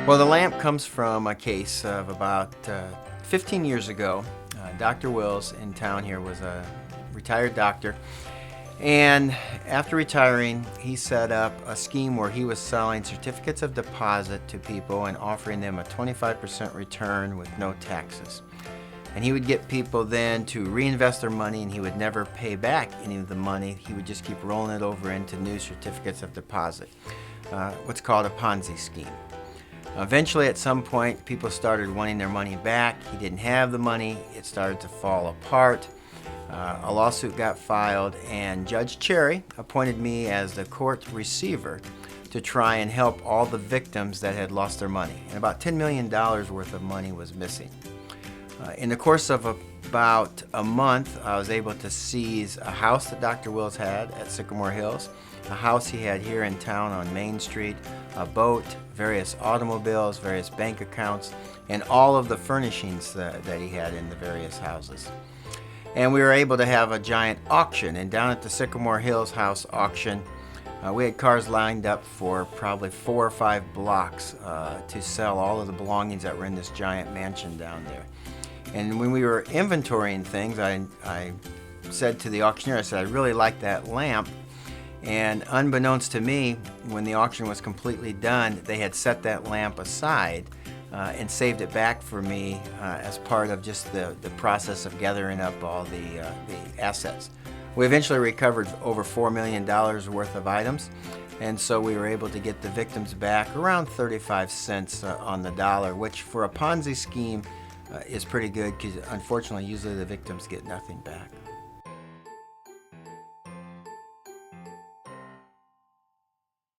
Well, the lamp comes from a case of about 15 years ago. Dr. Wills in town here was a retired doctor, and after retiring, he set up a scheme where he was selling certificates of deposit to people and offering them a 25% return with no taxes. And he would get people then to reinvest their money, and he would never pay back any of the money. He would just keep rolling it over into new certificates of deposit, what's called a Ponzi scheme. Eventually, at some point, people started wanting their money back. He didn't have the money. It started to fall apart. A lawsuit got filed, and Judge Cherry appointed me as the court receiver to try and help all the victims that had lost their money. And about $10 million worth of money was missing. In the course of about a month, I was able to seize a house that Dr. Wills had at Sycamore Hills, a house he had here in town on Main Street, a boat, various automobiles, various bank accounts, and all of the furnishings that he had in the various houses. And we were able to have a giant auction, and down at the Sycamore Hills house auction, we had cars lined up for probably 4 or 5 blocks to sell all of the belongings that were in this giant mansion down there. And when we were inventorying things, I said to the auctioneer, I said, I really like that lamp. And unbeknownst to me, when the auction was completely done, they had set that lamp aside and saved it back for me as part of just the process of gathering up all the assets. We eventually recovered over $4 million worth of items, and so we were able to get the victims back around 35 cents on the dollar, which for a Ponzi scheme is pretty good because unfortunately usually the victims get nothing back.